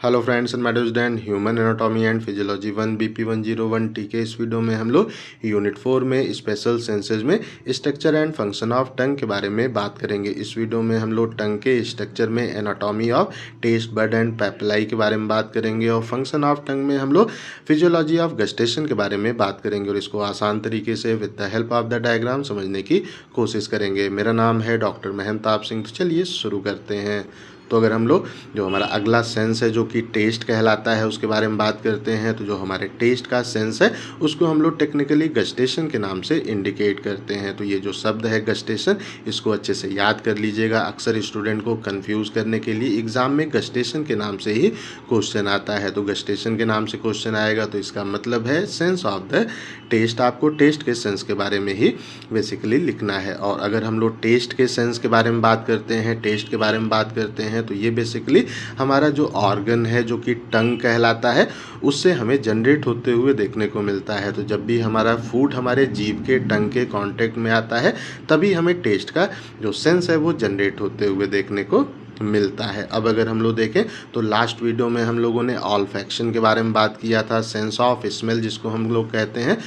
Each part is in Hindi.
Hello friends and madam student human anatomy and physiology 1 BP 101 T के इस वीडियो में हम लोग यूनिट 4 में स्पेशल सेंसेस में structure and function of tongue के बारे में बात करेंगे। इस वीडियो में हम लोग टंग के स्ट्रक्चर में anatomy of taste bud and papillae के बारे में बात करेंगे और फंक्शन ऑफ टंग में हम लोग फिजियोलॉजी ऑफ गस्टेशन के बारे में बात करेंगे और इसको आसान तरीके से with the help of the diagram समझने की कोशिश करेंगे। मेरा नाम है डॉक्टर महंताब सिंह। तो चलिए शुरू करते हैं। तो अगर हम लोग जो हमारा अगला सेंस है जो कि टेस्ट कहलाता है उसके बारे में बात करते हैं, तो जो हमारे टेस्ट का सेंस है उसको हम लोग टेक्निकली गस्टेशन के नाम से इंडिकेट करते हैं। तो ये जो शब्द है गस्टेशन, इसको अच्छे से याद कर लीजिएगा। अक्सर स्टूडेंट को कंफ्यूज करने के लिए एग्जाम में गस्टेशन के नाम से ही क्वेश्चन आता है। तो गस्टेशन के नाम से क्वेश्चन आएगा तो इसका मतलब है सेंस ऑफ द टेस्ट। आपको टेस्ट के सेंस के बारे में ही बेसिकली लिखना है। और अगर हम लोग टेस्ट के सेंस के बारे में बात करते हैं, टेस्ट के बारे में बात करते हैं, तो ये बेसिकली हमारा जो ऑर्गन है जो कि टंग कहलाता है उससे हमें जनरेट होते हुए देखने को मिलता है। तो जब भी हमारा फूड हमारे जीभ के टंग के कांटेक्ट में आता है तभी हमें टेस्ट का जो सेंस है वो जनरेट होते हुए देखने को मिलता है। अब अगर हम लोग देखें तो लास्ट वीडियो में हम लोगों ने ऑल्फैक्शन के बारे में बात किया था, सेंस ऑफ स्मेल जिसको हम लोग कहते हैं।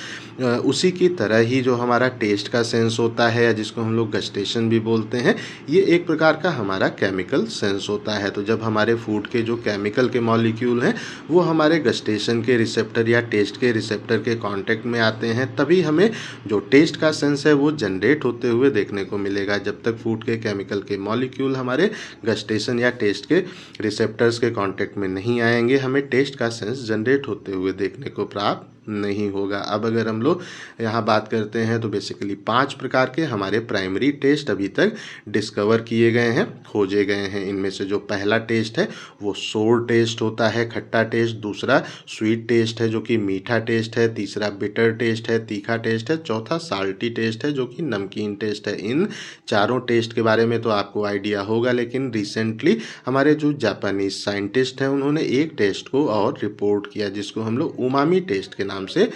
उसी की तरह ही जो हमारा टेस्ट का सेंस होता है या जिसको हम लोग गस्टेशन भी बोलते हैं, ये एक प्रकार का हमारा केमिकल सेंस होता है। तो जब हमारे फूड के जो केमिकल के मॉलिक्यूल हैं वो हमारे गस्टेशन के रिसेप्टर या टेस्ट के रिसेप्टर के कांटेक्ट में आते हैं तभी हमें जो टेस्ट का सेंस है वो जनरेट होते हुए देखने को मिलेगा। जब तक फूड के केमिकल के मॉलिक्यूल हमारे गस्टेशन या टेस्ट के रिसेप्टर्स के कांटेक्ट में नहीं आएंगे, हमें टेस्ट का सेंस जनरेट होते हुए देखने को प्राप्त नहीं होगा। अब अगर हम लोग यहाँ बात करते हैं तो बेसिकली 5 प्रकार के हमारे प्राइमरी टेस्ट अभी तक डिस्कवर किए गए हैं, खोजे गए हैं। इनमें से जो पहला टेस्ट है वो सोर टेस्ट होता है, खट्टा टेस्ट। दूसरा स्वीट टेस्ट है जो कि मीठा टेस्ट है। तीसरा बिटर टेस्ट है, तीखा टेस्ट है। चौथा साल्टी टेस्ट है जो कि नमकीन टेस्ट है। इन चारों टेस्ट के बारे में तो आपको आइडिया होगा, लेकिन रिसेंटली हमारे जो जापानीज साइंटिस्ट हैं उन्होंने एक टेस्ट को और रिपोर्ट किया जिसको हम लोग उमामी टेस्ट के नाम से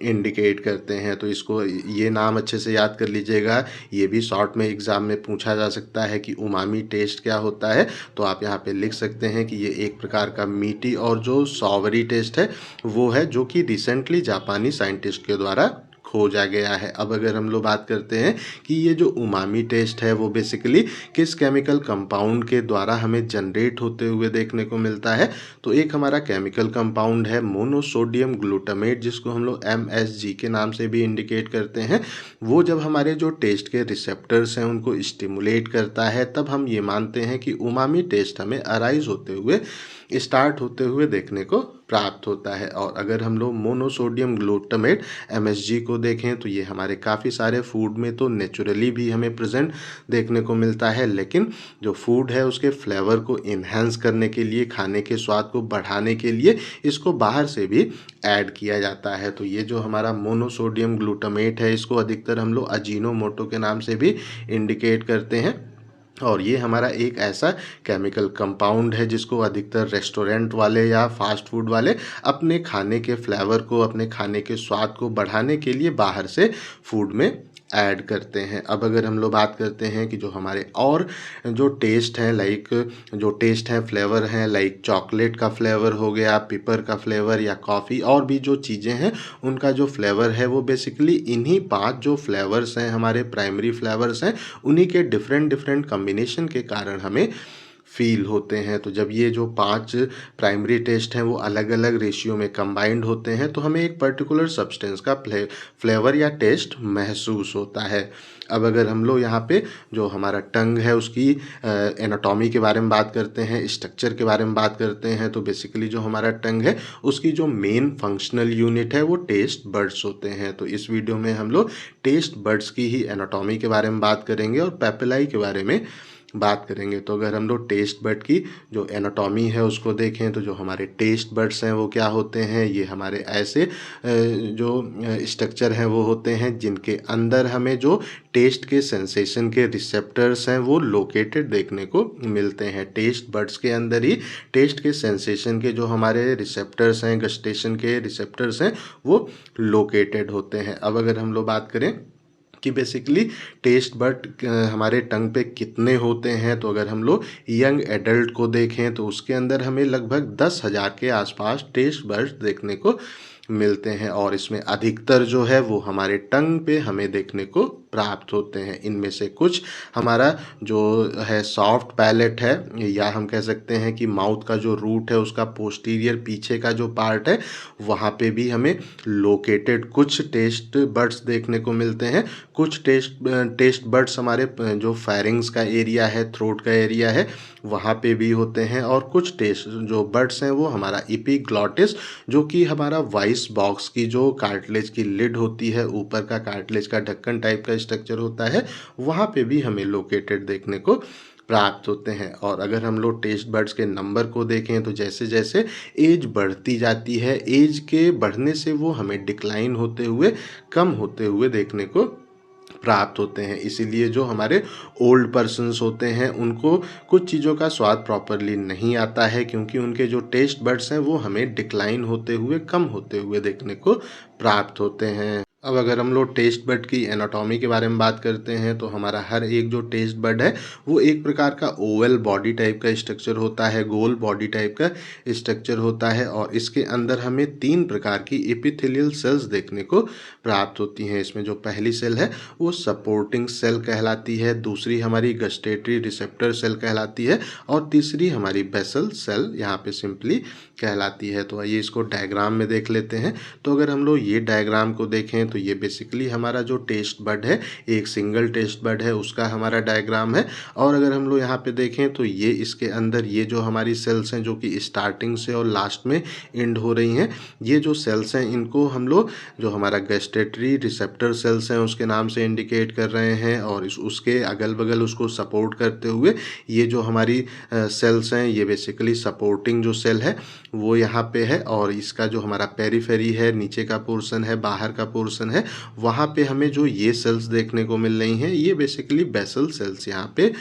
इंडिकेट करते हैं। तो इसको ये नाम अच्छे से याद कर लीजिएगा। ये भी शॉर्ट में एग्जाम में पूछा जा सकता है कि उमामी टेस्ट क्या होता है। तो आप यहाँ पे लिख सकते हैं कि ये एक प्रकार का मीठी और जो सॉवरी टेस्ट है वो है जो कि रिसेंटली जापानी साइंटिस्ट के द्वारा खोजा गया है। अब अगर हम लोग बात करते हैं कि ये जो उमामी टेस्ट है वो बेसिकली किस केमिकल कंपाउंड के द्वारा हमें जनरेट होते हुए देखने को मिलता है, तो एक हमारा केमिकल कंपाउंड है मोनोसोडियम ग्लूटामेट जिसको हम लोग MSG के नाम से भी इंडिकेट करते हैं। वो जब हमारे जो टेस्ट के रिसेप्टर्स हैं उनको स्टिमुलेट करता है तब हम ये मानते हैं कि उमामी टेस्ट हमें अराइज होते हुए स्टार्ट होते हुए देखने को प्राप्त होता है। और अगर हम लोग मोनोसोडियम ग्लूटामेट MSG को देखें तो ये हमारे काफ़ी सारे फूड में तो नेचुरली भी हमें प्रेजेंट देखने को मिलता है, लेकिन जो फूड है उसके फ्लेवर को इन्हेंस करने के लिए, खाने के स्वाद को बढ़ाने के लिए इसको बाहर से भी ऐड किया जाता है। तो ये जो हमारा मोनोसोडियम ग्लूटामेट है इसको अधिकतर हम लोग अजीनोमोटो के नाम से भी इंडिकेट करते हैं। और ये हमारा एक ऐसा केमिकल कंपाउंड है जिसको अधिकतर रेस्टोरेंट वाले या फास्ट फूड वाले अपने खाने के फ्लेवर को, अपने खाने के स्वाद को बढ़ाने के लिए बाहर से फूड में ऐड करते हैं। अब अगर हम लोग बात करते हैं कि जो हमारे और जो टेस्ट हैं, लाइक जो टेस्ट हैं फ्लेवर हैं, लाइक चॉकलेट का फ्लेवर हो गया, पिपर का फ्लेवर या कॉफ़ी, और भी जो चीज़ें हैं उनका जो फ्लेवर है वो बेसिकली इन्हीं 5 जो फ्लेवर्स हैं हमारे प्राइमरी फ्लेवर्स हैं उन्हीं के डिफरेंट डिफरेंट कम्बिनेशन के कारण हमें फील होते हैं। तो जब ये जो 5 प्राइमरी टेस्ट हैं वो अलग अलग रेशियो में कंबाइंड होते हैं तो हमें एक पर्टिकुलर सब्सटेंस का फ्लेवर या टेस्ट महसूस होता है। अब अगर हम लोग यहाँ पे जो हमारा टंग है उसकी एनाटॉमी के बारे में बात करते हैं, स्ट्रक्चर के बारे में बात करते हैं, तो बेसिकली जो हमारा टंग है उसकी जो मेन फंक्शनल यूनिट है वो टेस्ट बड्स होते हैं। तो इस वीडियो में हम लोग टेस्ट बड्स की ही एनाटॉमी के बारे में बात करेंगे और पेपिलाई के बारे में बात करेंगे। तो अगर हम लोग टेस्ट बड की जो एनाटॉमी है उसको देखें तो जो हमारे टेस्ट बड्स हैं वो क्या होते हैं, ये हमारे ऐसे जो स्ट्रक्चर हैं वो होते हैं जिनके अंदर हमें जो टेस्ट के सेंसेशन के रिसेप्टर्स हैं वो लोकेटेड देखने को मिलते हैं। टेस्ट बड्स के अंदर ही टेस्ट के सेंसेशन के जो हमारे रिसेप्टर्स हैं, गस्टेशन के रिसेप्टर्स हैं, वो लोकेटेड होते हैं। अब अगर हम लोग बात करें कि बेसिकली टेस्ट बड हमारे टंग पे कितने होते हैं। तो अगर हम लोग यंग एडल्ट को देखें तो उसके अंदर हमें लगभग 10,000 के आसपास टेस्ट बड्स देखने को मिलते हैं और इसमें अधिकतर जो है वो हमारे टंग पे हमें देखने को प्राप्त होते हैं। इनमें से कुछ हमारा जो है सॉफ्ट पैलेट है, या हम कह सकते हैं कि माउथ का जो रूट है उसका पोस्टीरियर पीछे का जो पार्ट है वहाँ पे भी हमें लोकेटेड कुछ टेस्ट बड्स देखने को मिलते हैं। कुछ टेस्ट बड्स हमारे जो फेरिंग्स का एरिया है, थ्रोट का एरिया है, वहाँ पे भी होते हैं। और कुछ टेस्ट जो बड्स हैं वो हमारा एपिग्लॉटिस, जो कि हमारा वॉइस बॉक्स की जो कार्टिलेज की लिड होती है, ऊपर का कार्टिलेज का ढक्कन टाइप का स्ट्रक्चर होता है, वहाँ पे भी हमें लोकेटेड देखने को प्राप्त होते हैं। और अगर हम लोग टेस्ट बड्स के नंबर को देखें तो जैसे जैसे एज बढ़ती जाती है, एज के बढ़ने से वो हमें डिक्लाइन होते हुए, कम होते हुए देखने को प्राप्त होते हैं। इसीलिए जो हमारे ओल्ड पर्सन्स होते हैं उनको कुछ चीज़ों का स्वाद प्रॉपरली नहीं आता है, क्योंकि उनके जो टेस्ट बड्स हैं वो हमें डिक्लाइन होते हुए, कम होते हुए देखने को प्राप्त होते हैं। अब अगर हम लोग टेस्ट बड की एनाटॉमी के बारे में बात करते हैं तो हमारा हर एक जो टेस्ट बड है वो एक प्रकार का ओवल बॉडी टाइप का स्ट्रक्चर होता है, गोल बॉडी टाइप का स्ट्रक्चर होता है। और इसके अंदर हमें 3 प्रकार की एपिथेलियल सेल्स देखने को प्राप्त होती हैं। इसमें जो पहली सेल है वो सपोर्टिंग सेल कहलाती है, दूसरी हमारी गस्टेटरी रिसेप्टर सेल कहलाती है, और तीसरी हमारी बेसल सेल यहाँ पे सिंपली कहलाती है। तो आइए इसको डायग्राम में देख लेते हैं। तो अगर हम लोग ये डायग्राम को देखें तो ये बेसिकली हमारा जो टेस्ट बड है, एक सिंगल टेस्ट बड है, उसका हमारा डायग्राम है। और अगर हम लोग यहाँ पे देखें तो ये इसके अंदर ये जो हमारी सेल्स हैं जो कि स्टार्टिंग से और लास्ट में एंड हो रही हैं, ये जो सेल्स हैं इनको हम लोग जो हमारा गैस्ट्रेटरी रिसेप्टर सेल्स हैं उसके नाम से इंडिकेट कर रहे हैं। और उसके अगल बगल उसको सपोर्ट करते हुए ये जो हमारी सेल्स हैं ये बेसिकली सपोर्टिंग जो सेल है वो यहाँ पे है। और इसका जो हमारा पेरीफेरी है, नीचे का पोर्शन है, बाहर का पोर्शन है, वहाँ पे हमें जो ये सेल्स देखने को मिल रही हैं ये बेसिकली बेसल सेल्स यहाँ पे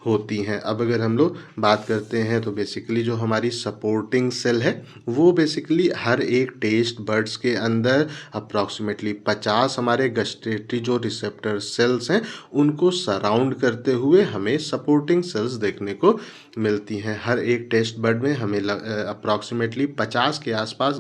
होती हैं। अब अगर हम लोग बात करते हैं तो बेसिकली जो हमारी सपोर्टिंग सेल है वो बेसिकली हर एक टेस्ट बड्स के अंदर अप्रॉक्सीमेटली 50 हमारे गस्टेटरी जो रिसेप्टर सेल्स हैं उनको सराउंड करते हुए हमें सपोर्टिंग सेल्स देखने को मिलती हैं। हर एक टेस्ट बड में हमें अप्रॉक्सीमेटली 50 के आसपास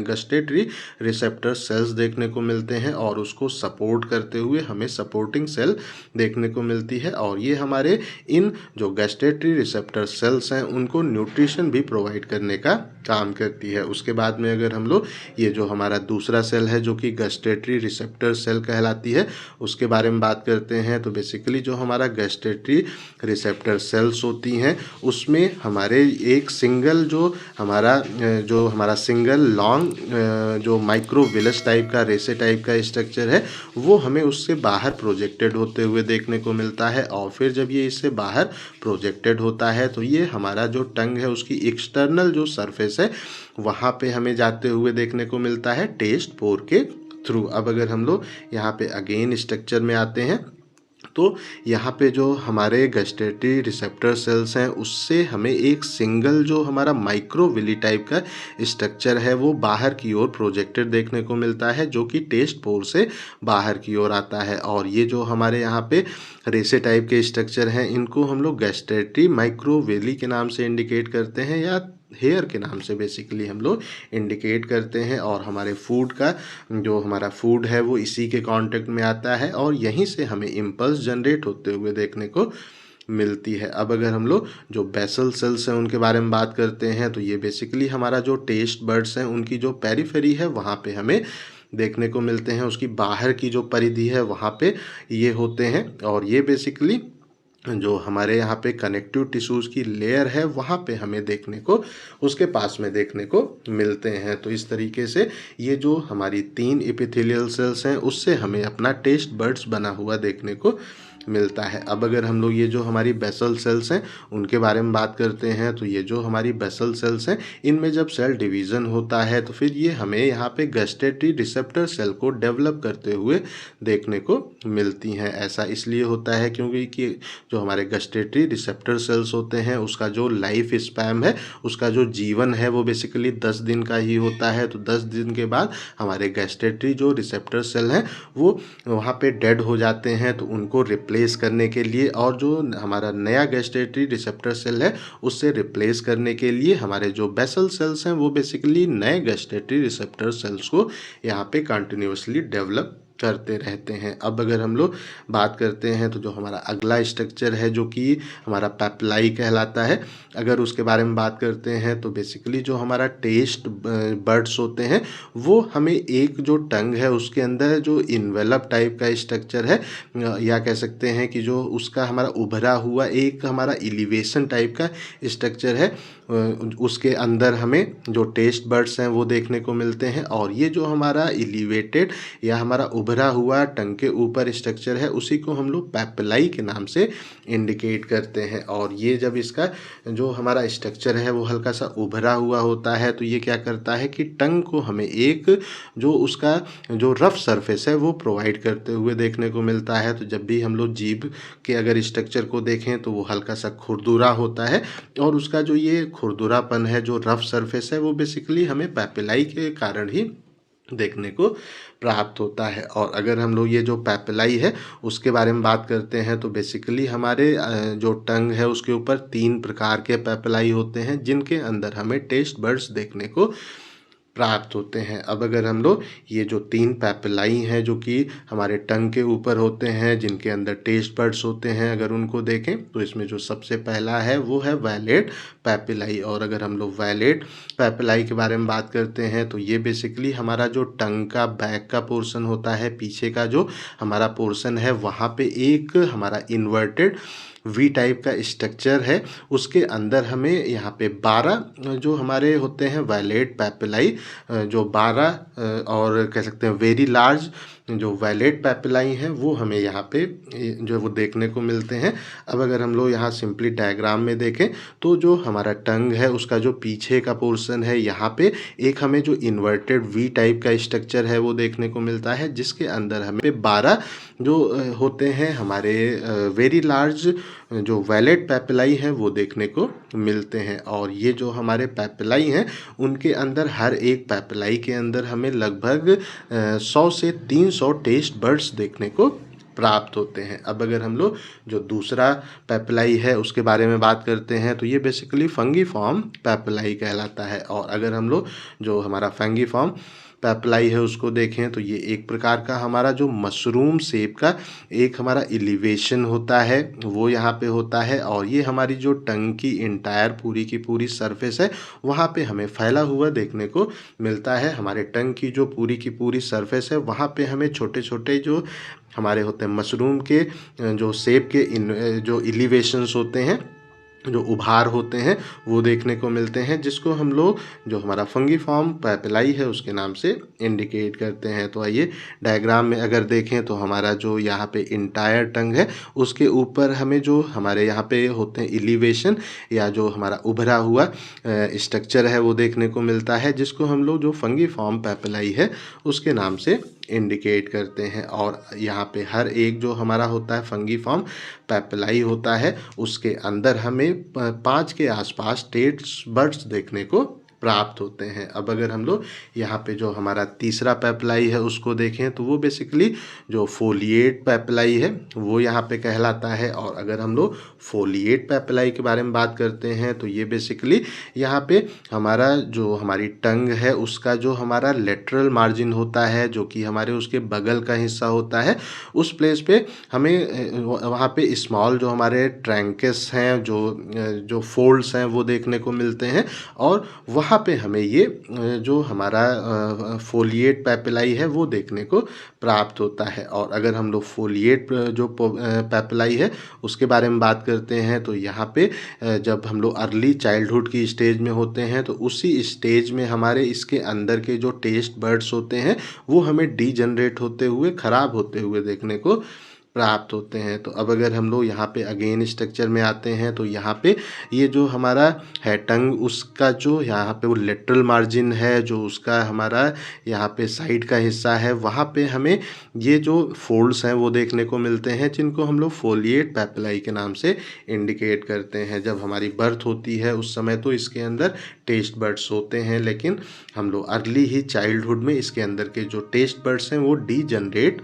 गस्टेटरी रिसेप्टर सेल्स देखने को मिलते हैं और उसको सपोर्ट करते हुए हमें सपोर्टिंग सेल देखने को मिलती है। और ये हमारे इन जो गैस्ट्रेटरी रिसेप्टर सेल्स हैं उनको न्यूट्रिशन भी प्रोवाइड करने का काम करती है। उसके बाद में अगर हम लोग ये जो हमारा दूसरा सेल है जो कि गैस्ट्रेटरी रिसेप्टर सेल कहलाती है उसके बारे में बात करते हैं तो बेसिकली जो हमारा गैस्ट्रेटरी रिसेप्टर सेल्स होती हैं उसमें हमारे एक सिंगल जो हमारा सिंगल लॉन्ग जो माइक्रोविलस टाइप का, रेसे टाइप का स्ट्रक्चर है वो हमें उससे बाहर प्रोजेक्टेड होते हुए देखने को मिलता है। और फिर जब ये इससे बाहर प्रोजेक्टेड होता है तो ये हमारा जो टंग है उसकी एक्सटर्नल जो सरफेस है वहाँ पे हमें जाते हुए देखने को मिलता है टेस्ट पोर के थ्रू। अब अगर हम लोग यहाँ पे अगेन स्ट्रक्चर में आते हैं तो यहाँ पे जो हमारे गैस्ट्रेटरी रिसेप्टर सेल्स हैं उससे हमें एक सिंगल जो हमारा माइक्रोविली टाइप का स्ट्रक्चर है वो बाहर की ओर प्रोजेक्टेड देखने को मिलता है जो कि टेस्ट पोर से बाहर की ओर आता है। और ये जो हमारे यहाँ पे रेसे टाइप के स्ट्रक्चर हैं इनको हम लोग गैस्ट्रेटरी माइक्रोविली के नाम से इंडिकेट करते हैं या हेयर के नाम से बेसिकली हम लोग इंडिकेट करते हैं। और हमारे फूड का जो हमारा फूड है वो इसी के कांटेक्ट में आता है और यहीं से हमें इम्पल्स जनरेट होते हुए देखने को मिलती है। अब अगर हम लोग जो बेसल सेल्स हैं उनके बारे में बात करते हैं तो ये बेसिकली हमारा जो टेस्ट बड्स हैं उनकी जो पेरीफेरी है वहाँ पे हमें देखने को मिलते हैं। उसकी बाहर की जो परिधि है वहाँ पे ये होते हैं और ये बेसिकली जो हमारे यहाँ पे कनेक्टिव टिश्यूज़ की लेयर है वहाँ पे हमें देखने को उसके पास में देखने को मिलते हैं। तो इस तरीके से ये जो हमारी 3 एपिथेलियल सेल्स हैं उससे हमें अपना टेस्ट बड्स बना हुआ देखने को मिलता है। अब अगर हम लोग ये जो हमारी बेसल सेल्स हैं उनके बारे में बात करते हैं, तो ये जो हमारी बेसल सेल्स हैं इनमें जब सेल डिवीज़न होता है तो फिर ये हमें यहाँ पे गस्टेटरी रिसेप्टर सेल को डेवलप करते हुए देखने को मिलती हैं। ऐसा इसलिए होता है क्योंकि जो हमारे गस्टेटरी रिसेप्टर सेल्स होते हैं उसका जो लाइफ स्पैम है, उसका जो जीवन है वो बेसिकली 10 दिन का ही होता है। तो 10 दिन के बाद हमारे गस्टेटरी जो रिसेप्टर सेल हैं वो वहाँ पे डेड हो जाते हैं। तो उनको रिप्लेस करने के लिए और जो हमारा नया गस्टेटरी रिसेप्टर सेल है उससे रिप्लेस करने के लिए हमारे जो बेसल सेल्स हैं वो बेसिकली नए गस्टेटरी रिसेप्टर सेल्स को यहाँ पे कंटिन्यूसली डेवलप करते रहते हैं। अब अगर हम लोग बात करते हैं तो जो हमारा अगला स्ट्रक्चर है जो कि हमारा पेप्लाई कहलाता है, अगर उसके बारे में बात करते हैं तो बेसिकली जो हमारा टेस्ट बर्ड्स होते हैं वो हमें एक जो टंग है उसके अंदर जो इन्वेलप टाइप का स्ट्रक्चर है, या कह सकते हैं कि जो उसका हमारा उभरा हुआ एक हमारा एलिवेशन टाइप का स्ट्रक्चर है, उसके अंदर हमें जो टेस्ट बर्ड्स हैं वो देखने को मिलते हैं। और ये जो हमारा एलिवेटेड या हमारा उभरा हुआ टंग के ऊपर स्ट्रक्चर है उसी को हम लोग पेप्लाई के नाम से इंडिकेट करते हैं। और ये जब इसका जो हमारा स्ट्रक्चर है वो हल्का सा उभरा हुआ होता है तो ये क्या करता है कि टंग को हमें एक जो उसका जो रफ सरफेस है वो प्रोवाइड करते हुए देखने को मिलता है। तो जब भी हम लोग जीभ के अगर स्ट्रक्चर को देखें तो वो हल्का सा खुरदुरा होता है और उसका जो ये खुरदुरापन है, जो रफ सरफेस है, वो बेसिकली हमें पेपिलाई के कारण ही देखने को प्राप्त होता है। और अगर हम लोग ये जो पेपिलाई है उसके बारे में बात करते हैं तो बेसिकली हमारे जो टंग है उसके ऊपर 3 प्रकार के पेपिलाई होते हैं जिनके अंदर हमें टेस्ट बर्ड्स देखने को प्राप्त होते हैं। अब अगर हम लोग ये जो 3 पेपिलाई हैं जो कि हमारे टंग के ऊपर होते हैं जिनके अंदर टेस्ट बर्ड्स होते हैं, अगर उनको देखें तो इसमें जो सबसे पहला है वो है वैलेट पेपिलाई। और अगर हम लोग वैलेट पेपिलाई के बारे में बात करते हैं तो ये बेसिकली हमारा जो टंग का बैक का पोर्शन होता है, पीछे का जो हमारा पोर्शन है वहाँ पे एक हमारा इन्वर्टेड वी टाइप का स्ट्रक्चर है, उसके अंदर हमें यहाँ पे 12 जो हमारे होते हैं वैलेट पेपिलाई, जो 12 और कह सकते हैं वेरी लार्ज जो वैलेट पेपिलाई हैं वो हमें यहाँ पे जो वो देखने को मिलते हैं। अब अगर हम लोग यहाँ सिंपली डायग्राम में देखें तो जो हमारा टंग है उसका जो पीछे का पोर्शन है यहाँ पे एक हमें जो इन्वर्टेड वी टाइप का स्ट्रक्चर है वो देखने को मिलता है, जिसके अंदर हमें 12 जो होते हैं हमारे वेरी लार्ज जो वैलेट पेपिलाई हैं वो देखने को मिलते हैं। और ये जो हमारे पेपिलाई हैं उनके अंदर हर एक पेपिलाई के अंदर हमें लगभग 100 से 300 टेस्ट बर्ड्स देखने को प्राप्त होते हैं। अब अगर हम लोग जो दूसरा पेपिलाई है उसके बारे में बात करते हैं तो ये बेसिकली फंगीफॉर्म पेपिलाई कहलाता है। और अगर हम लोग जो हमारा फंगीफॉर्म पेपिलाई है उसको देखें तो ये एक प्रकार का हमारा जो मशरूम शेप का एक हमारा एलिवेशन होता है वो यहाँ पे होता है। और ये हमारी जो टंग की इंटायर पूरी की पूरी सरफेस है वहाँ पे हमें फैला हुआ देखने को मिलता है। हमारे टंग की जो पूरी की पूरी सरफेस है वहाँ पे हमें छोटे छोटे जो हमारे होते हैं मशरूम के जो शेप के जो एलिवेशंस होते हैं, जो उभार होते हैं वो देखने को मिलते हैं, जिसको हम लोग जो हमारा फंगीफॉर्म पेपिलाई है उसके नाम से इंडिकेट करते हैं। तो आइए डायग्राम में अगर देखें तो हमारा जो यहाँ पे इंटायर टंग है उसके ऊपर हमें जो हमारे यहाँ पे होते हैं एलिवेशन या जो हमारा उभरा हुआ स्ट्रक्चर है वो देखने को मिलता है, जिसको हम लोग जो फंगीफॉर्म पेपिलाई है उसके नाम से इंडिकेट करते हैं। और यहाँ पे हर एक जो हमारा होता है फंगीफॉर्म पेपिलाई होता है उसके अंदर हमें 5 के आसपास टेस्ट बर्ड्स देखने को प्राप्त होते हैं। अब अगर हम लोग यहाँ पे जो हमारा तीसरा पेपिलाई है उसको देखें तो वो बेसिकली जो फोलिएट पेपिलाई है वो यहाँ पे कहलाता है। और अगर हम लोग फोलिएट पेपिलाई के बारे में बात करते हैं तो ये बेसिकली यहाँ पे हमारा जो हमारी टंग है उसका जो हमारा लेटरल मार्जिन होता है जो कि हमारे उसके बगल का हिस्सा होता है, उस प्लेस पे हमें वहाँ पे स्मॉल जो हमारे ट्रैंकस हैं जो फोल्ड्स हैं वो देखने को मिलते हैं। और वहाँ पे हमें ये जो हमारा फोलिएट पेपिलाई है वो देखने को प्राप्त होता है। और अगर हम लोग फोलिएट जो पेपिलाई है उसके बारे में बात करते हैं तो यहाँ पे जब हम लोग अर्ली चाइल्डहुड की स्टेज में होते हैं तो उसी स्टेज में हमारे इसके अंदर के जो टेस्ट बर्ड्स होते हैं वो हमें डीजनरेट होते हुए ख़राब होते हुए देखने को प्राप्त होते हैं। तो अब अगर हम लोग यहाँ पे अगेन स्ट्रक्चर में आते हैं तो यहाँ पे ये जो हमारा है टंग, उसका जो यहाँ पे वो लेटरल मार्जिन है, जो उसका हमारा यहाँ पे साइड का हिस्सा है, वहाँ पे हमें ये जो फोल्ड्स हैं वो देखने को मिलते हैं, जिनको हम लोग फोलिएट पैपिलाई के नाम से इंडिकेट करते हैं। जब हमारी बर्थ होती है उस समय तो इसके अंदर टेस्ट बड्स होते हैं, लेकिन हम लोग अर्ली ही चाइल्डहुड में इसके अंदर के जो टेस्ट बड्स हैं वो डीजनरेट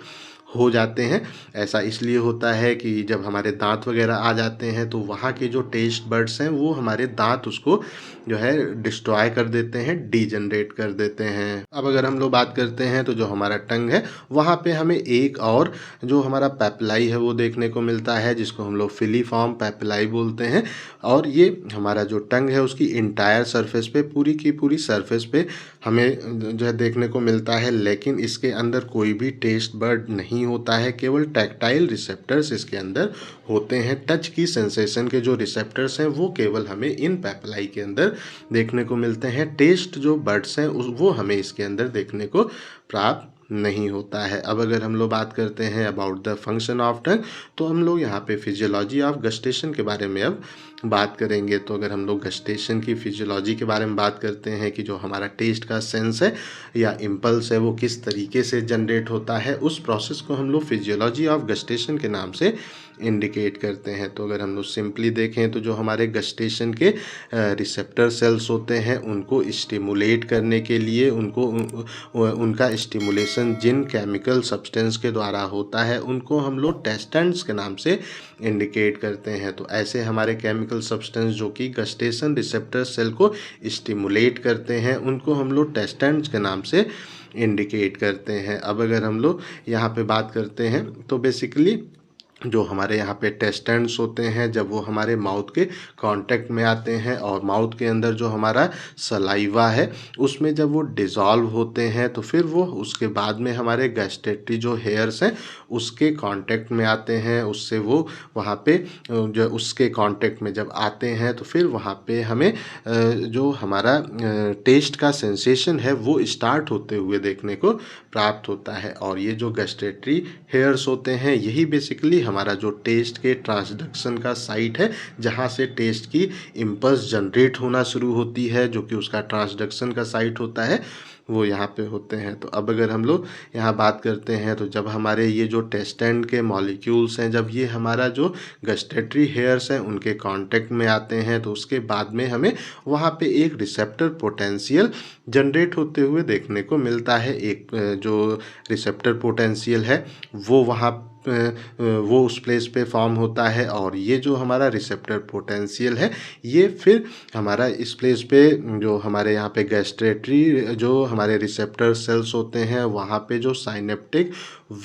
हो जाते हैं। ऐसा इसलिए होता है कि जब हमारे दांत वगैरह आ जाते हैं तो वहाँ के जो टेस्ट बड्स हैं वो हमारे दांत उसको जो है डिस्ट्रॉय कर देते हैं, डीजनरेट कर देते हैं। अब अगर हम लोग बात करते हैं तो जो हमारा टंग है वहाँ पे हमें एक और जो हमारा पैपिलाई है वो देखने को मिलता है, जिसको हम लोग फिलीफॉर्म पैपिलाई बोलते हैं। और ये हमारा जो टंग है उसकी इंटायर सरफेस पे, पूरी की पूरी सरफेस पे हमें जो है देखने को मिलता है, लेकिन इसके अंदर कोई भी टेस्ट बर्ड नहीं होता है, केवल टैक्टाइल रिसेप्टर्स इसके अंदर होते हैं। टच की सेंसेशन के जो रिसेप्टर्स हैं वो केवल हमें इन पैपिलाई के अंदर देखने को मिलते हैं। टेस्ट जो बर्ड्स हैं वो हमें इसके अंदर देखने को प्राप्त नहीं होता है। अब अगर हम लोग बात करते हैं about the function of tongue, तो हम लोग यहाँ पे फिजियोलॉजी ऑफ गस्टेशन के बारे में अब बात करेंगे। तो अगर हम लोग गस्टेशन की फिजियोलॉजी के बारे में बात करते हैं कि जो हमारा टेस्ट का सेंस है या इम्पल्स है वो किस तरीके से जनरेट होता है, उस प्रोसेस को हम लोग फिजियोलॉजी ऑफ गस्टेशन के नाम से इंडिकेट करते हैं। तो अगर हम लोग सिंपली देखें तो जो हमारे गस्टेशन के रिसेप्टर सेल्स होते हैं उनको स्टिमुलेट करने के लिए उनका स्टिमुलेशन जिन केमिकल सब्सटेंस के द्वारा होता है उनको हम लोग टेस्टेंट्स के नाम से इंडिकेट करते हैं। तो ऐसे हमारे केमिकल सब्सटेंस जो कि गस्टेशन रिसेप्टर सेल को स्टिमुलेट करते हैं उनको हम लोग टेस्टेंट्स के नाम से इंडिकेट करते हैं। अब अगर हम लोग यहाँ पे बात करते हैं तो बेसिकली जो हमारे यहाँ पे टेस्टेंट्स होते हैं, जब वो हमारे माउथ के कांटेक्ट में आते हैं और माउथ के अंदर जो हमारा सलाइवा है उसमें जब वो डिज़ोल्व होते हैं तो फिर वो उसके बाद में हमारे गैस्ट्रेटरी जो हेयर्स हैं उसके कांटेक्ट में आते हैं। उससे वो वहाँ पे जो उसके कांटेक्ट में जब आते हैं तो फिर वहाँ पे हमें जो हमारा टेस्ट का सेंसेशन है वो स्टार्ट होते हुए देखने को प्राप्त होता है। और ये जो गैस्ट्रेटरी हेयर्स होते हैं यही बेसिकली हमारा जो टेस्ट के ट्रांसडक्शन का साइट है, जहाँ से टेस्ट की इम्पल्स जनरेट होना शुरू होती है, जो कि उसका ट्रांसडक्शन का साइट होता है, वो यहाँ पे होते हैं। तो अब अगर हम लोग यहाँ बात करते हैं तो जब हमारे ये जो टेस्टेंट के मॉलिक्यूल्स हैं जब ये हमारा जो गस्टेटरी हेयर्स हैं उनके कांटेक्ट में आते हैं तो उसके बाद में हमें वहाँ पे एक रिसेप्टर पोटेंशियल जनरेट होते हुए देखने को मिलता है। एक जो रिसेप्टर पोटेंशियल है वो वहाँ वो उस प्लेस पे फॉर्म होता है और ये जो हमारा रिसेप्टर पोटेंशियल है ये फिर हमारा इस प्लेस पे जो हमारे यहाँ पे गैस्ट्रेटरी जो हमारे रिसेप्टर सेल्स होते हैं वहाँ पे जो साइनेप्टिक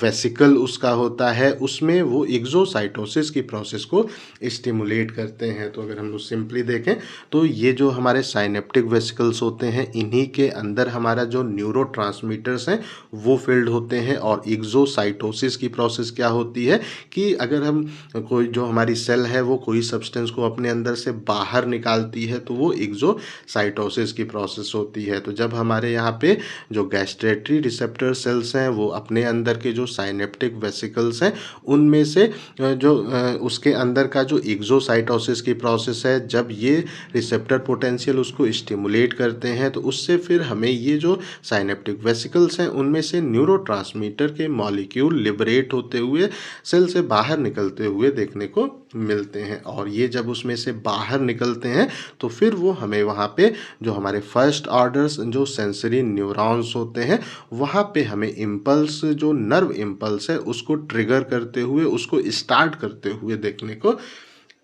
वेसिकल उसका होता है उसमें वो एक्सोसाइटोसिस की प्रोसेस को स्टिमुलेट करते हैं। तो अगर हम लोग सिंपली देखें तो ये जो हमारे साइनेप्टिक वेसिकल्स होते हैं इन्हीं के अंदर हमारा जो न्यूरोट्रांसमीटर्स हैं वो फील्ड होते हैं। और एक्सोसाइटोसिस की प्रोसेस क्या होती है कि अगर हम कोई जो हमारी सेल है वो कोई सब्सटेंस को अपने अंदर से बाहर निकालती है तो वो एक्सोसाइटोसिस की प्रोसेस होती है। तो जब हमारे यहाँ पे जो गैस्ट्रेटरी रिसेप्टर सेल्स हैं वो अपने अंदर के जो साइनेप्टिक वेसिकल्स हैं उनमें से जो उसके अंदर का जो एक्सोसाइटोसिस की प्रोसेस है जब ये रिसेप्टर पोटेंशियल उसको स्टिमुलेट करते हैं तो उससे फिर हमें ये जो साइनेप्टिक वेसिकल्स हैं उनमें से न्यूरोट्रांसमीटर के मॉलिक्यूल लिबरेट होते हुए सेल से बाहर निकलते हुए देखने को मिलते हैं। और ये जब उसमें से बाहर निकलते हैं तो फिर वो हमें वहाँ पे जो हमारे फर्स्ट ऑर्डर्स जो सेंसरी न्यूरॉन्स होते हैं वहाँ पे हमें इम्पल्स जो नर्व इम्पल्स है उसको ट्रिगर करते हुए उसको स्टार्ट करते हुए देखने को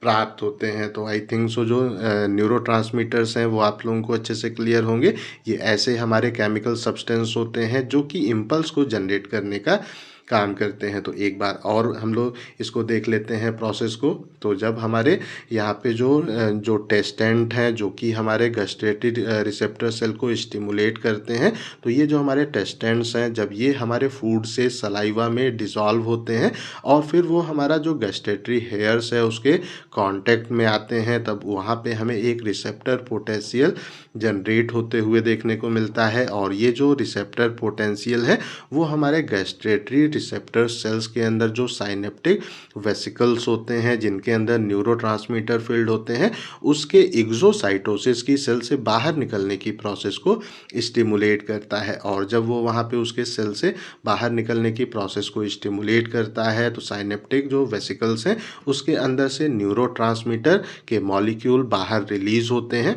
प्राप्त होते हैं। तो आई थिंक सो जो न्यूरोट्रांसमीटर्स हैं वो आप लोगों को अच्छे से क्लियर होंगे। ये ऐसे हमारे केमिकल सब्सटेंस होते हैं जो कि इम्पल्स को जनरेट करने का काम करते हैं। तो एक बार और हम लोग इसको देख लेते हैं प्रोसेस को। तो जब हमारे यहाँ पे जो टेस्टेंट हैं जो कि हमारे गस्ट्रेटरी रिसेप्टर सेल को स्टिमुलेट करते हैं तो ये जो हमारे टेस्टेंट्स हैं जब ये हमारे फूड से सलाइवा में डिसॉल्व होते हैं और फिर वो हमारा जो गस्ट्रेटरी हेयर्स है उसके कांटेक्ट में आते हैं तब वहाँ पे हमें एक रिसेप्टर पोटेंशियल जनरेट होते हुए देखने को मिलता है। और ये जो रिसेप्टर पोटेंशियल है वो हमारे गस्ट्रेटरी रिसेप्टर सेल्स के अंदर जो साइनेप्टिक वेसिकल्स होते हैं जिनके अंदर न्यूरोट्रांसमीटर फील्ड होते हैं, उसके एक्सोसाइटोसिस की सेल से बाहर निकलने की प्रोसेस को स्टिमुलेट करता है। और जब वो वहाँ पे उसके सेल से बाहर निकलने की प्रोसेस को स्टिमुलेट करता है तो साइनेप्टिक जो वेसिकल्स हैं उसके अंदर से न्यूरोट्रांसमीटर के मॉलिक्यूल बाहर रिलीज होते हैं।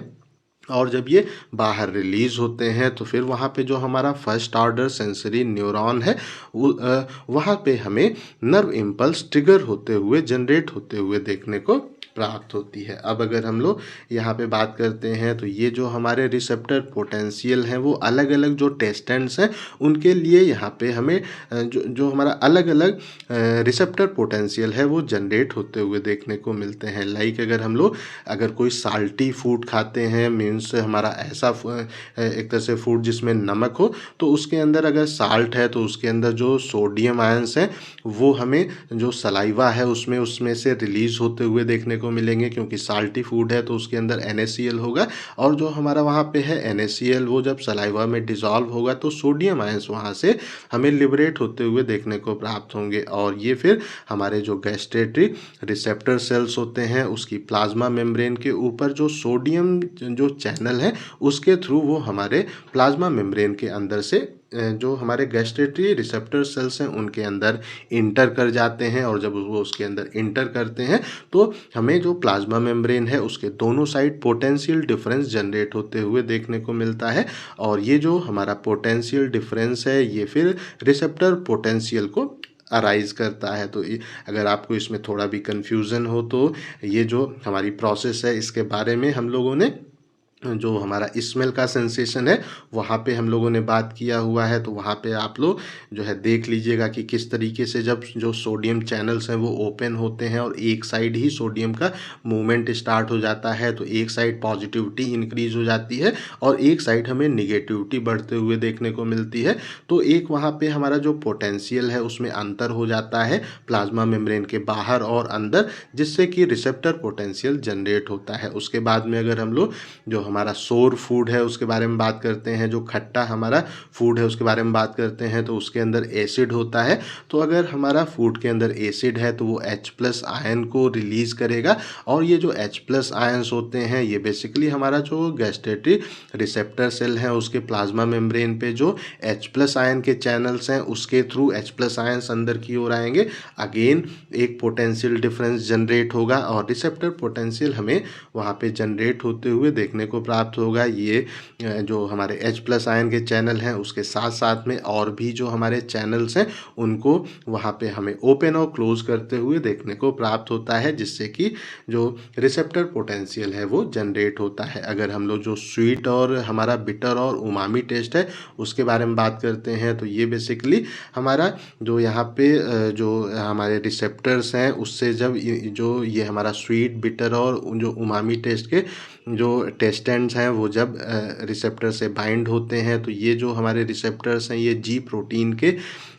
और जब ये बाहर रिलीज होते हैं तो फिर वहाँ पे जो हमारा फर्स्ट ऑर्डर सेंसरी न्यूरॉन है वहाँ पे हमें नर्व इम्पल्स ट्रिगर होते हुए जनरेट होते हुए देखने को प्राप्त होती है। अब अगर हम लोग यहाँ पे बात करते हैं तो ये जो हमारे रिसेप्टर पोटेंशियल हैं वो अलग अलग जो टेस्टेंट्स हैं उनके लिए यहाँ पे हमें जो हमारा अलग अलग रिसेप्टर पोटेंशियल है वो जनरेट होते हुए देखने को मिलते हैं। लाइक अगर कोई साल्टी फूड खाते हैं, मीन्स हमारा ऐसा एक तरह से फूड जिसमें नमक हो, तो उसके अंदर अगर साल्ट है तो उसके अंदर जो सोडियम आयंस हैं वो हमें जो सलाइवा है उसमें से रिलीज होते हुए देखने को मिलेंगे, क्योंकि साल्टी फूड है तो उसके अंदर NaCl होगा। और जो हमारा वहाँ पे है NaCl वो जब सलाइवा में डिसॉल्व होगा तो सोडियम आयंस वहाँ से हमें लिबरेट होते हुए देखने को प्राप्त होंगे। और ये फिर हमारे जो गैस्ट्रेटरी रिसेप्टर सेल्स होते हैं उसकी प्लाज्मा मेम्ब्रेन के ऊपर जो सोडियम जो चैनल है उसके थ्रू वो हमारे प्लाज्मा मेम्ब्रेन के अंदर से जो हमारे गैस्ट्रेटरी रिसेप्टर सेल्स हैं उनके अंदर इंटर कर जाते हैं। और जब वो उसके अंदर इंटर करते हैं तो हमें जो प्लाज्मा मेम्ब्रेन है उसके दोनों साइड पोटेंशियल डिफरेंस जनरेट होते हुए देखने को मिलता है। और ये जो हमारा पोटेंशियल डिफरेंस है ये फिर रिसेप्टर पोटेंशियल को अराइज करता है। तो अगर आपको इसमें थोड़ा भी कन्फ्यूज़न हो तो ये जो हमारी प्रोसेस है इसके बारे में हम लोगों ने जो हमारा स्मेल का सेंसेशन है वहाँ पे हम लोगों ने बात किया हुआ है। तो वहाँ पे आप लोग जो है देख लीजिएगा कि किस तरीके से जब जो सोडियम चैनल्स हैं वो ओपन होते हैं और एक साइड ही सोडियम का मूवमेंट स्टार्ट हो जाता है तो एक साइड पॉजिटिविटी इंक्रीज हो जाती है और एक साइड हमें निगेटिविटी बढ़ते हुए देखने को मिलती है। तो एक वहाँ पे हमारा जो पोटेंशियल है उसमें अंतर हो जाता है प्लाज्मा मेम्ब्रेन के बाहर और अंदर, जिससे कि रिसेप्टर पोटेंशियल जनरेट होता है। उसके बाद में अगर हम लोग जो हमारा सोर फूड है उसके बारे में बात करते हैं, जो खट्टा हमारा फूड है उसके बारे में बात करते हैं, तो उसके अंदर एसिड होता है। तो अगर हमारा फूड के अंदर एसिड है तो वो H+ आयन को रिलीज़ करेगा। और ये जो H+ आयंस होते हैं ये बेसिकली हमारा जो गैस्ट्रेटरी रिसेप्टर सेल है उसके प्लाज्मा मेम्ब्रेन पे जो H+ आयन के चैनल्स हैं उसके थ्रू H+ आयंस अंदर की ओर आएंगे। अगेन एक पोटेंशियल डिफरेंस जनरेट होगा और रिसेप्टर पोटेंशियल हमें वहाँ पे जनरेट होते हुए देखने को प्राप्त होगा। ये जो हमारे H+ आयन के चैनल हैं उसके साथ साथ में और भी जो हमारे चैनल्स हैं उनको वहाँ पे हमें ओपन और क्लोज करते हुए देखने को प्राप्त होता है, जिससे कि जो रिसेप्टर पोटेंशियल है वो जनरेट होता है। अगर हम लोग जो स्वीट और हमारा बिटर और उमामी टेस्ट है उसके बारे में बात करते हैं तो ये बेसिकली हमारा जो यहाँ पे जो हमारे रिसेप्टर्स हैं उससे जब जो ये हमारा स्वीट बिटर और जो उमामी टेस्ट के जो टेस्टेंट्स हैं वो जब रिसेप्टर से बाइंड होते हैं तो ये जो हमारे रिसेप्टर्स हैं ये जी प्रोटीन के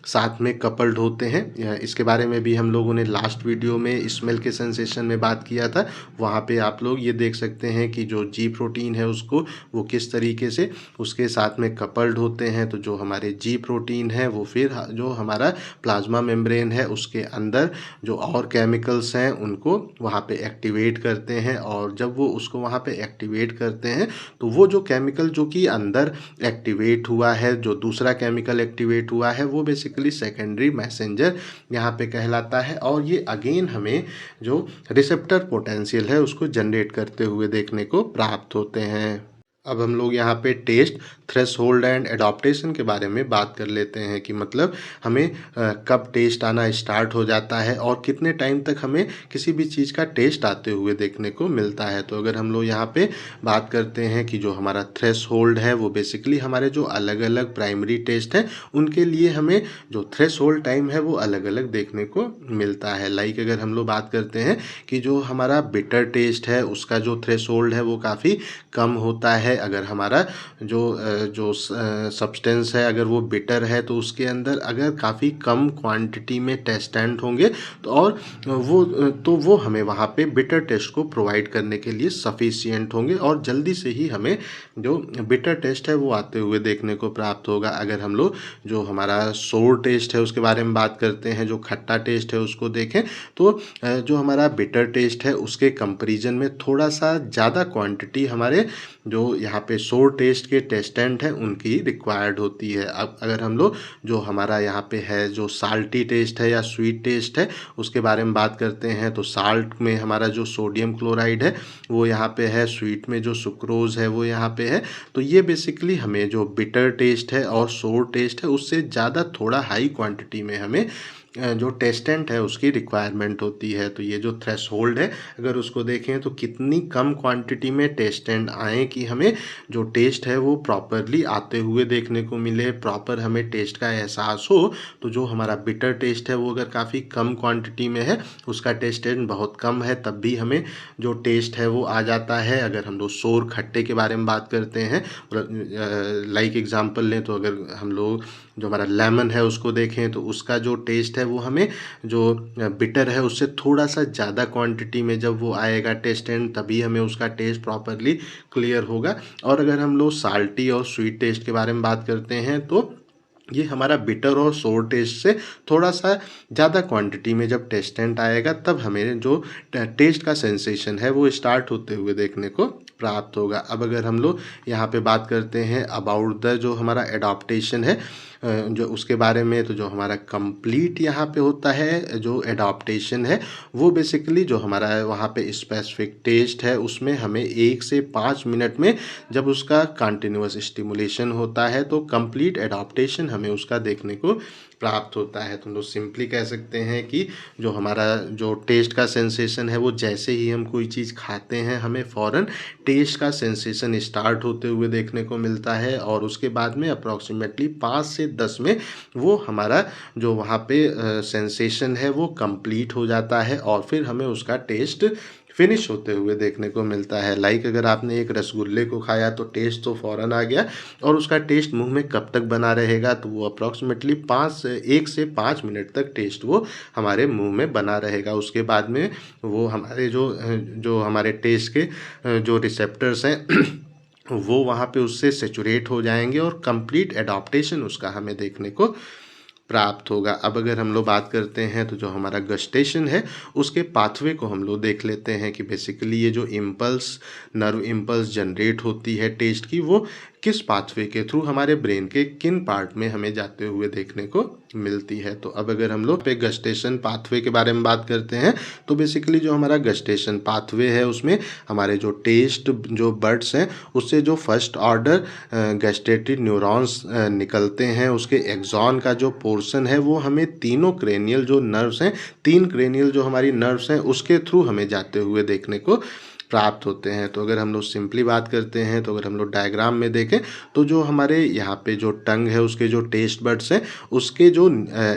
साथ में कपल्ड होते हैं। इसके बारे में भी हम लोगों ने लास्ट वीडियो में स्मेल के सेंसेशन में बात किया था। वहाँ पे आप लोग ये देख सकते हैं कि जो जी प्रोटीन है उसको वो किस तरीके से उसके साथ में कपल्ड होते हैं। तो जो हमारे जी प्रोटीन है वो फिर जो हमारा प्लाज्मा मेम्ब्रेन है उसके अंदर जो और केमिकल्स हैं उनको वहाँ पे एक्टिवेट करते हैं। और जब वो उसको वहाँ पे एक्टिवेट करते हैं तो वो जो केमिकल जो कि अंदर एक्टिवेट हुआ है, जो दूसरा केमिकल एक्टिवेट हुआ है, वो बेसिकली सेकेंडरी मैसेंजर यहाँ पे कहलाता है। और ये अगेन हमें जो रिसेप्टर पोटेंशियल है उसको जनरेट करते हुए देखने को प्राप्त होते हैं। अब हम लोग यहाँ पे टेस्ट थ्रेशोल्ड एंड एडॉप्टेशन के बारे में बात कर लेते हैं कि मतलब हमें कब टेस्ट आना स्टार्ट हो जाता है और कितने टाइम तक हमें किसी भी चीज़ का टेस्ट आते हुए देखने को मिलता है। तो अगर हम लोग यहाँ पे बात करते हैं कि जो हमारा थ्रेशोल्ड है वो बेसिकली हमारे जो अलग अलग प्राइमरी टेस्ट हैं उनके लिए हमें जो थ्रेशोल्ड टाइम है वो अलग अलग देखने को मिलता है। लाइक अगर हम लोग बात करते हैं कि जो हमारा बिटर टेस्ट है उसका जो थ्रेशोल्ड है वो काफ़ी कम होता है, है, अगर हमारा जो सब्सटेंस है अगर वो बिटर है तो उसके अंदर अगर काफ़ी कम क्वांटिटी में टेस्टेंट होंगे तो वो हमें वहाँ पे बिटर टेस्ट को प्रोवाइड करने के लिए सफिशिएंट होंगे और जल्दी से ही हमें जो बिटर टेस्ट है वो आते हुए देखने को प्राप्त होगा। अगर हम लोग जो हमारा सोर टेस्ट है उसके बारे में बात करते हैं, जो खट्टा टेस्ट है उसको देखें तो जो हमारा बिटर टेस्ट है उसके कंपैरिजन में थोड़ा सा ज़्यादा क्वांटिटी हमारे जो यहाँ पे सोर टेस्ट के टेस्टेंट हैं उनकी रिक्वायर्ड होती है। अब अगर हम लोग जो हमारा यहाँ पे है जो साल्टी टेस्ट है या स्वीट टेस्ट है उसके बारे में बात करते हैं तो साल्ट में हमारा जो सोडियम क्लोराइड है वो यहाँ पे है, स्वीट में जो सुक्रोज है वो यहाँ पे है। तो ये बेसिकली हमें जो बिटर टेस्ट है और सोर टेस्ट है उससे ज़्यादा थोड़ा हाई क्वांटिटी में हमें जो टेस्टेंट है उसकी रिक्वायरमेंट होती है। तो ये जो थ्रेशोल्ड है अगर उसको देखें तो कितनी कम क्वांटिटी में टेस्टेंट आए कि हमें जो टेस्ट है वो प्रॉपरली आते हुए देखने को मिले, प्रॉपर हमें टेस्ट का एहसास हो। तो जो हमारा बिटर टेस्ट है वो अगर काफ़ी कम क्वांटिटी में है, उसका टेस्टेंट बहुत कम है, तब भी हमें जो टेस्ट है वो आ जाता है। अगर हम लोग सोर खट्टे के बारे में बात करते हैं, लाइक एग्जांपल लें तो अगर हम लोग जो हमारा लेमन है उसको देखें तो उसका जो टेस्ट है वो हमें जो बिटर है उससे थोड़ा सा ज़्यादा क्वांटिटी में जब वो आएगा टेस्टेंट तभी हमें उसका टेस्ट प्रॉपरली क्लियर होगा। और अगर हम लोग साल्टी और स्वीट टेस्ट के बारे में बात करते हैं तो ये हमारा बिटर और सोर टेस्ट से थोड़ा सा ज़्यादा क्वांटिटी में जब टेस्टेंट आएगा तब हमें जो टेस्ट का सेंसेशन है वो स्टार्ट होते हुए देखने को प्राप्त होगा। अब अगर हम लोग यहाँ पे बात करते हैं अबाउट द जो हमारा एडाप्टेशन है जो उसके बारे में, तो जो हमारा कंप्लीट यहाँ पे होता है जो एडाप्टेशन है वो बेसिकली जो हमारा वहाँ पे स्पेसिफिक टेस्ट है उसमें हमें 1 से 5 मिनट में जब उसका कंटिन्यूअस स्टिमुलेशन होता है तो कंप्लीट एडाप्टेशन हमें उसका देखने को प्राप्त होता है। तो हम लोग सिंपली कह सकते हैं कि जो हमारा जो टेस्ट का सेंसेशन है वो जैसे ही हम कोई चीज़ खाते हैं हमें फ़ौरन टेस्ट का सेंसेशन स्टार्ट होते हुए देखने को मिलता है और उसके बाद में अप्रॉक्सीमेटली 5 से 10 में वो हमारा जो वहाँ पे सेंसेशन है वो कंप्लीट हो जाता है और फिर हमें उसका टेस्ट फिनिश होते हुए देखने को मिलता है। लाइक अगर आपने एक रसगुल्ले को खाया तो टेस्ट तो फ़ौरन आ गया और उसका टेस्ट मुंह में कब तक बना रहेगा, तो वो अप्रॉक्सीमेटली 1 से 5 मिनट तक टेस्ट वो हमारे मुंह में बना रहेगा। उसके बाद में वो हमारे जो हमारे टेस्ट के जो रिसेप्टर्स हैं वो वहाँ पे उससे सेचुरेट हो जाएंगे और कंप्लीट एडाप्टेशन उसका हमें देखने को प्राप्त होगा। अब अगर हम लोग बात करते हैं तो जो हमारा गस्टेशन है उसके पाथवे को हम लोग देख लेते हैं कि बेसिकली ये जो इम्पल्स नर्व इम्पल्स जनरेट होती है टेस्ट की वो किस पाथवे के थ्रू हमारे ब्रेन के किन पार्ट में हमें जाते हुए देखने को मिलती है। तो अब अगर हम लोग पे गस्टेशन पाथवे के बारे में बात करते हैं तो बेसिकली जो हमारा गस्टेशन पाथवे है उसमें हमारे जो टेस्ट जो बर्ड्स हैं उससे जो फर्स्ट ऑर्डर गस्टेटरी न्यूरॉन्स निकलते हैं, उसके एक्सॉन का जो पोर्शन है वो हमें तीनों क्रेनियल जो नर्व्स हैं, 3 क्रेनियल जो हमारी नर्व्स हैं उसके थ्रू हमें जाते हुए देखने को प्राप्त होते हैं। तो अगर हम लोग सिंपली बात करते हैं तो अगर हम लोग डायग्राम में देखें तो जो हमारे यहाँ पे जो टंग है उसके जो टेस्ट बड्स हैं उसके जो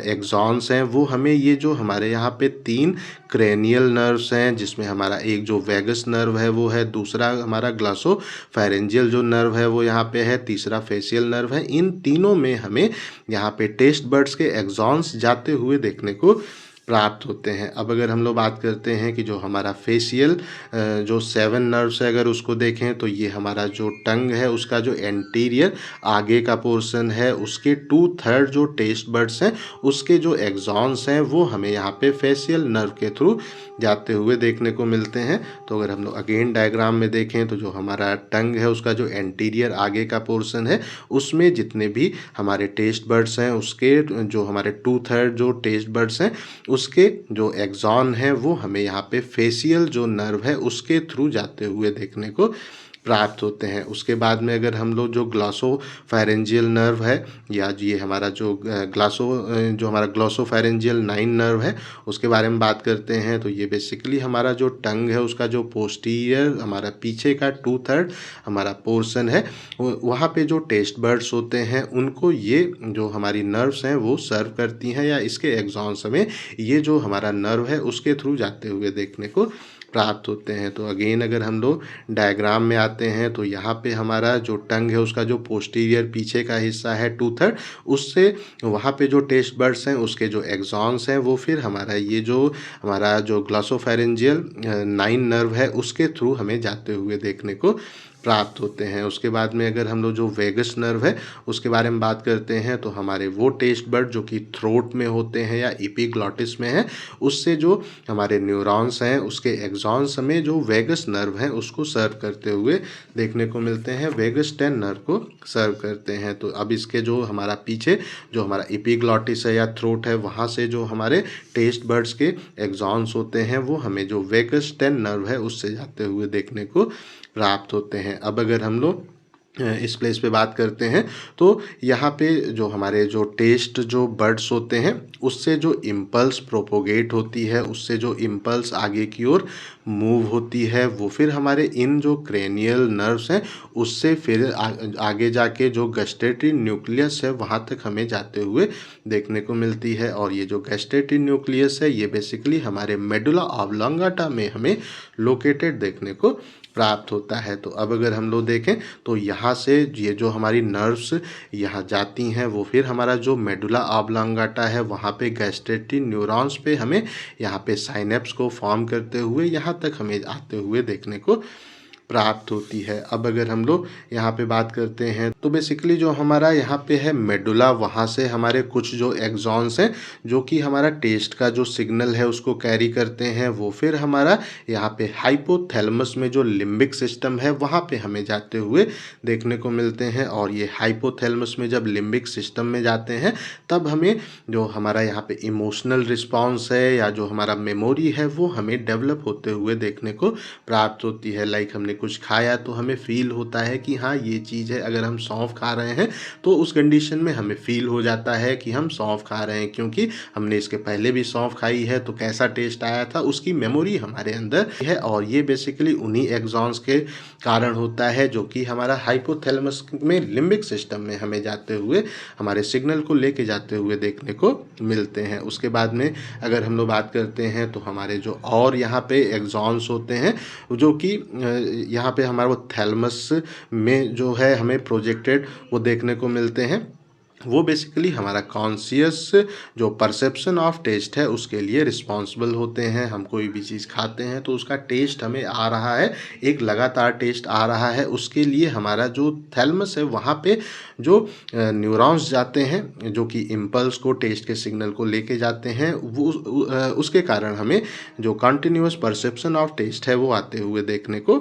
एक्सॉन्स हैं वो हमें ये जो हमारे यहाँ पे 3 क्रेनियल नर्व्स हैं जिसमें हमारा एक जो वेगस नर्व है वो है, दूसरा हमारा ग्लॉसोफेरेंजियल जो नर्व है वो यहाँ पे है, तीसरा फेशियल नर्व है। इन तीनों में हमें यहाँ पे टेस्ट बड्स के एक्सॉन्स जाते हुए देखने को प्राप्त होते हैं। अब अगर हम लोग बात करते हैं कि जो हमारा फेशियल जो 7 नर्व्स है अगर उसको देखें तो ये हमारा जो टंग है उसका जो एंटीरियर आगे का पोर्शन है उसके 2/3 जो टेस्ट बड्स हैं उसके जो एक्सॉन्स हैं वो हमें यहाँ पे फेशियल नर्व के थ्रू जाते हुए देखने को मिलते हैं। तो अगर हम लोग अगेन डायग्राम में देखें तो जो हमारा टंग है उसका जो एंटीरियर आगे का पोर्शन है उसमें जितने भी हमारे टेस्ट बड्स हैं उसके जो हमारे 2/3 जो टेस्ट बड्स हैं उसके जो एक्सॉन है वो हमें यहाँ पे फेशियल जो नर्व है उसके थ्रू जाते हुए देखने को प्राप्त होते हैं। उसके बाद में अगर हम लोग जो ग्लॉसोफेरेंजियल नर्व है या ये हमारा जो हमारा ग्लॉसोफेरेंजियल 9 नर्व है उसके बारे में बात करते हैं तो ये बेसिकली हमारा जो टंग है उसका जो पोस्टीरियर हमारा पीछे का 2/3 हमारा पोर्शन है वहाँ पे जो टेस्ट बर्ड्स होते हैं उनको ये जो हमारी नर्व्स हैं वो सर्व करती हैं या इसके एक्सॉन्स में ये जो हमारा नर्व है उसके थ्रू जाते हुए देखने को प्राप्त होते हैं। तो अगेन अगर हम लोग डायग्राम में आते हैं तो यहाँ पे हमारा जो टंग है उसका जो पोस्टीरियर पीछे का हिस्सा है 2/3, उससे वहाँ पे जो टेस्ट बर्ड्स हैं उसके जो एक्सॉन्स हैं वो फिर हमारा ये जो हमारा जो ग्लॉसोफेरेंजियल 9 नर्व है उसके थ्रू हमें जाते हुए देखने को प्राप्त होते हैं। उसके बाद में अगर हम लोग जो वेगस नर्व है उसके बारे में बात करते हैं तो हमारे वो टेस्ट बर्ड जो कि थ्रोट में होते हैं या एपिग्लॉटिस में है, उससे जो हमारे न्यूरॉन्स हैं उसके एक्सॉन्स में जो वेगस नर्व है उसको सर्व करते हुए देखने को मिलते हैं, वेगस 10 नर्व को सर्व करते हैं। तो अब इसके जो हमारा पीछे जो हमारा एपिग्लॉटिस है या थ्रोट है वहाँ से जो हमारे टेस्ट बर्ड्स के एक्सॉन्स होते हैं वो हमें जो वेगस 10 नर्व है उससे जाते हुए देखने को प्राप्त होते हैं। अब अगर हम लोग इस प्लेस पे बात करते हैं तो यहाँ पे जो हमारे जो टेस्ट जो बर्ड्स होते हैं उससे जो इम्पल्स प्रोपोगेट होती है, उससे जो इम्पल्स आगे की ओर मूव होती है वो फिर हमारे इन जो क्रेनियल नर्व्स हैं उससे फिर आगे जाके जो गस्टेटरी न्यूक्लियस है वहाँ तक हमें जाते हुए देखने को मिलती है। और ये जो गस्टेटरी न्यूक्लियस है ये बेसिकली हमारे मेडुला ऑब्लोंगाटा में हमें लोकेटेड देखने को प्राप्त होता है। तो अब अगर हम लोग देखें तो यहाँ से ये जो हमारी नर्व्स यहाँ जाती हैं वो फिर हमारा जो मेडुला ऑब्लोंगाटा है वहाँ पे गैस्ट्रेटरी न्यूरॉन्स पे हमें यहाँ पे साइनेप्स को फॉर्म करते हुए यहाँ तक हमें आते हुए देखने को प्राप्त होती है। अब अगर हम लोग यहाँ पे बात करते हैं तो बेसिकली जो हमारा यहाँ पे है मेडुला, वहाँ से हमारे कुछ जो एक्सॉन्स हैं जो कि हमारा टेस्ट का जो सिग्नल है उसको कैरी करते हैं, वो फिर हमारा यहाँ पे हाइपोथैलेमस में जो लिम्बिक सिस्टम है वहाँ पे हमें जाते हुए देखने को मिलते हैं। और ये हाइपोथैलेमस में जब लिम्बिक सिस्टम में जाते हैं तब हमें जो हमारा यहाँ पे इमोशनल रिस्पॉन्स है या जो हमारा मेमोरी है वो हमें डेवलप होते हुए देखने को प्राप्त होती है। लाइक हमने कुछ खाया तो हमें फील होता है कि हाँ ये चीज़ है, अगर हम सौंफ खा रहे हैं तो उस कंडीशन में हमें फील हो जाता है कि हम सौंफ खा रहे हैं, क्योंकि हमने इसके पहले भी सौंफ खाई है तो कैसा टेस्ट आया था उसकी मेमोरी हमारे अंदर है। और ये बेसिकली उन्हीं एक्सॉन्स के कारण होता है जो कि हमारा हाइपोथैलेमस में लिम्बिक सिस्टम में हमें जाते हुए हमारे सिग्नल को लेके जाते हुए देखने को मिलते हैं। उसके बाद में अगर हम लोग बात करते हैं तो हमारे जो और यहाँ पे एक्सॉन्स होते हैं जो कि यहाँ पे हमारा वो थैलेमस में जो है हमें प्रोजेक्टेड वो देखने को मिलते हैं, वो बेसिकली हमारा कॉन्शियस जो परसेप्शन ऑफ टेस्ट है उसके लिए रिस्पॉन्सिबल होते हैं। हम कोई भी चीज़ खाते हैं तो उसका टेस्ट हमें आ रहा है, एक लगातार टेस्ट आ रहा है, उसके लिए हमारा जो थैलेमस है वहाँ पे जो न्यूरॉन्स जाते हैं जो कि इम्पल्स को टेस्ट के सिग्नल को लेके जाते हैं, वो उसके कारण हमें जो कंटिन्यूअस परसेप्शन ऑफ टेस्ट है वो आते हुए देखने को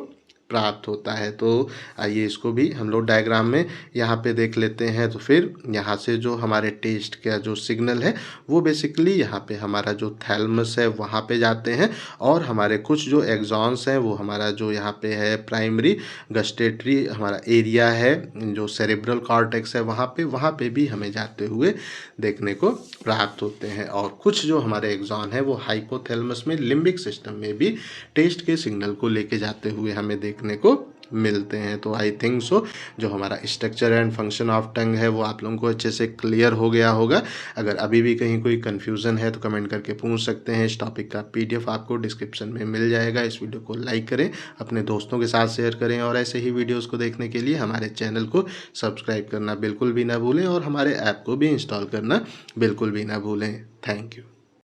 प्राप्त होता है। तो आइए इसको भी हम लोग डायग्राम में यहाँ पे देख लेते हैं। तो फिर यहाँ से जो हमारे टेस्ट का जो सिग्नल है वो बेसिकली यहाँ पे हमारा जो थैलेमस है वहाँ पे जाते हैं और हमारे कुछ जो एक्सॉन्स हैं वो हमारा जो यहाँ पे है प्राइमरी गस्टेटरी हमारा एरिया है, जो सेरेब्रल कॉर्टेक्स है वहाँ पे भी हमें जाते हुए देखने को प्राप्त होते हैं। और कुछ जो हमारे एक्सॉन है वो हाइपोथैलेमस में लिम्बिक सिस्टम में भी टेस्ट के सिग्नल को लेके जाते हुए हमें देखने को मिलते हैं। तो आई थिंक सो जो हमारा structure and function of tongue है वो आप लोगों को अच्छे से क्लियर हो गया होगा। अगर अभी भी कहीं कोई कन्फ्यूज़न है तो कमेंट करके पूछ सकते हैं। इस टॉपिक का PDF आपको डिस्क्रिप्शन में मिल जाएगा। इस वीडियो को लाइक करें, अपने दोस्तों के साथ शेयर करें और ऐसे ही वीडियोज़ को देखने के लिए हमारे चैनल को सब्सक्राइब करना बिल्कुल भी ना भूलें और हमारे ऐप को भी इंस्टॉल करना बिल्कुल भी ना भूलें। Thank you.